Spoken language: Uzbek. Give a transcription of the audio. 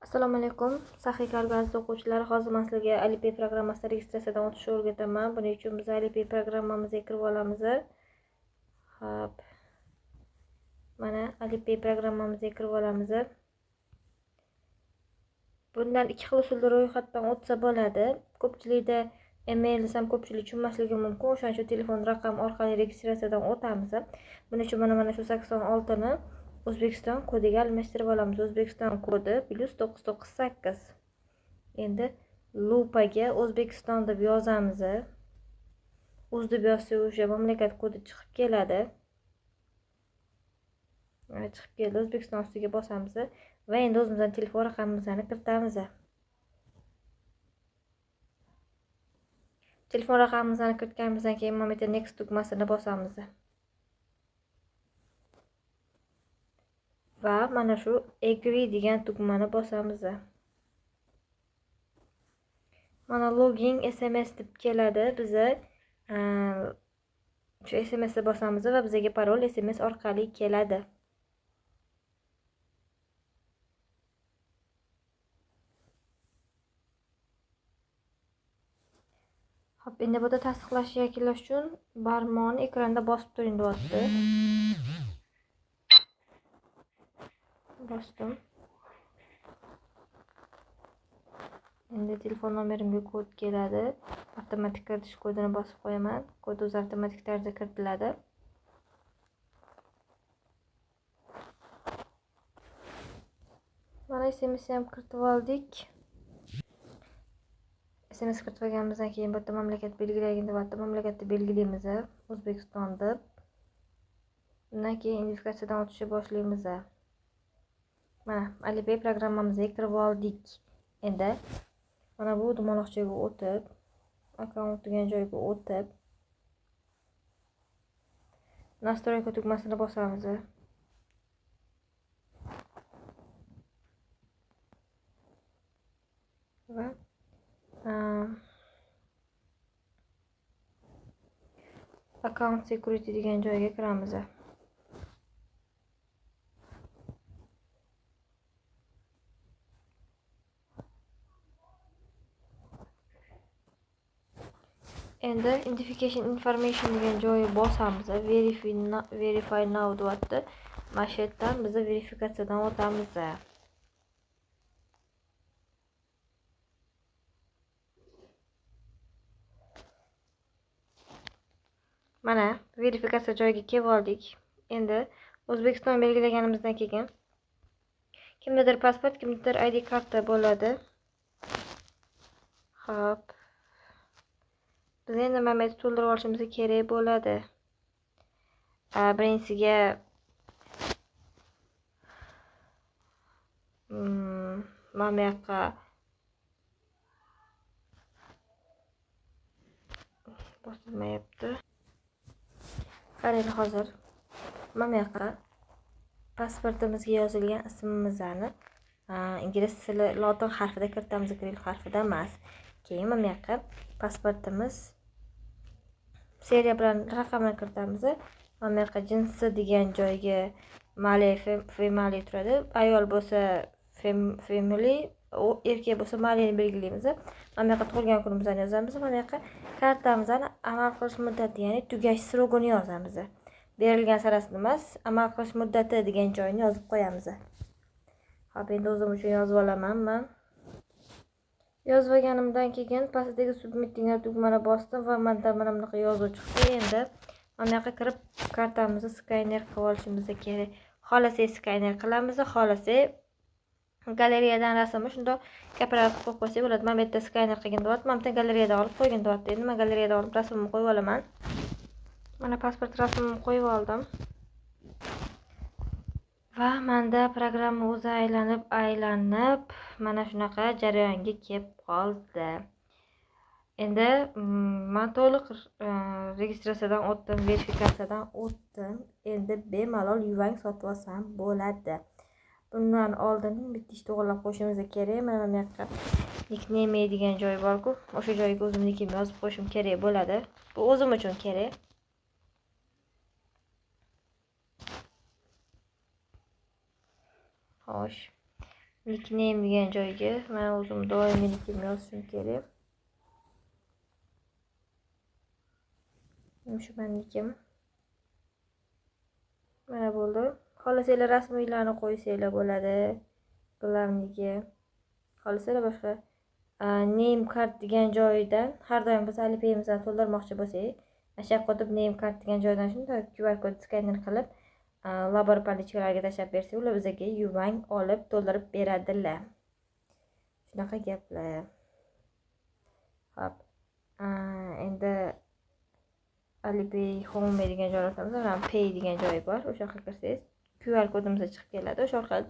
Assalomu alaykum. Sahiy qalbi aziz o'quvchilar, hozir men sizlarga Alipay programmasida registratsiyadan o'tishni o'rgataman. Buning uchun biz Alipay programmamizga kirib olamiz. Xo'p. Mana Alipay programmamizga kirib olamiz. Bundan ikki xil usulda ro'yxatdan o'tsa bo'ladi. Ko'pchilikda email desam ko'pchilik tushunmasligi mumkin. O'shaning uchun telefon raqami orqali registratsiyadan o'tamiz. Buning uchun mana shu 86 ni O'zbekiston kodiga almashtirib olamiz. O'zbekiston kodi +998. Endi lupaga O'zbekiston deb yozamiz. O'z deb yozsak o'sha mamlakat kodi chiqib keladi. Mana chiqib keldi. O'zbekiston ustiga bosamiz va endi o'zimizning telefon raqamimizni kiritamiz. Telefon raqamimizni kiritganimizdan keyin mana bu yerda next tugmasini bosamiz. Va mana shu agree degan tugmani bosamiz. Mana login SMS deb keladi. Biza shu SMS ni bosamiz va bizga parol SMS orqali keladi. Xo'p, endi bu yerda tasdiqlash yakunlash uchun barmog'ini ekranda bosib turing deyapti. Bosdim. Endi telefon nomerimga kod keladi. Avtomatik kiritish kodini bosib qo'yaman. Kod o'zi avtomatik tarzda kiritiladi. Mana SMS ham kiritib oldik. SMS kiritib olganimizdan keyin bu yerda mamlakat belgilagin deyapti. Mamlakatni belgilaymiz. O'zbekiston deb. Undan keyin identifikatsiyadan o'tishni boshlaymiz. Mana Alipay programmamizga kirib oldik. Endi mana bu dumaloqchaga o'tib, akkaunt degan joyga o'tib, настройка tugmasini bosamiz. Va account security degan joyga kiramiz. Endi identification information degan joyga bosamiz. Verify now deyapti. Mana shu yerdan biz verifikatsiyadan o'tamiz. Mana verifikatsiya joyiga kelib oldik. Endi O'zbekiston belgilaganimizdan keyin kimdadir pasport, kimdadir ID karta bo'ladi. Xo'p. Biz endi mana bu to'ldirib olishimiz kerak bo'ladi. Birinchisiga mana bu yoqqa bosilmayapti. Qarang hozir. Mana bu yoqqa pasportimizga yozilgan ismimizni ingliz tili lotin harfida kiritamiz, kiril harfida emas. Keyin mana bu yoqqa pasportimiz seriya bilan raqamini kiritamiz. Mana bu yoqqa jinsi degan joyga male family turadi. Ayol bo'lsa family, erkak bo'lsa maleni belgilaymiz. Mana bu yoqqa tug'ilgan kunimizni yozamiz. Mana bu yoqqa kartamizni amal qilish muddati, ya'ni tugash srogini yozamiz. Berilgan sanasini emas, amal qilish muddati degan joyini yozib qo'yamiz. Xo'p, endi o'zim uchun yozib olaman men. Yozib olganimdan keyin pastdagi submitting tugmani bosdim va menda mana bunaqa yozuv chiqdi. Endi mana bu yoqqa kirib kartamizni skaner qilib olishimiz kerak. Xohlasak skaner qilamiz, xohlasak galereyadan rasmni shunda kapirativ qo'yib qo'ysak bo'ladi. Men bu yerda skaner qilgin deyapti. Men bitta galeriyadan olib qo'ygin deyapti. Endi men galeriyadan olib rasmimni qo'yib olaman. Mana pasport rasmimni qo'yib oldim. Va menda programma o'zi aylanib mana shunaqa jarayonga kelib qoldi. Endi men to'liq registratsiyadan o'tdim, verifikatsiyadan o'tdim. Endi bemalol yuvang sotib olsam bo'ladi. Bundan oldin bitta ish to'g'rilab qo'yishimiz kerak. Mana bu yoqqa nickname degan joy bor-ku, o'sha joyga o'zimnikimni yozib qo'yishim kerak bo'ladi. Bu o'zim uchun kerak. Xo'sh. nickname degan joyga men o'zim doimiy nickname yozishim kerak. Shu mennikim. Mana bo'ldi. Xohlasanglar rasmiylarni qo'ysanglar bo'ladi. Glavniga. Xohlasanglar boshqa name card degan joyidan har doim biz Alipay'imizdan to'ldirmoqchi bo'lsak, o'sha qotib name card degan joydan shunday QR kod skaner qilib labor polichkalarga tashlab bersak, ular bizga yuvang olib to'ldirib beradilar. Shunaqa gaplar. Hop. Endi Alipay Home degan joyga o'tamiz. Pay degan joyi bor. O'sha yerga kirsangiz QR kodimiz chiqib keladi. O'sha orqali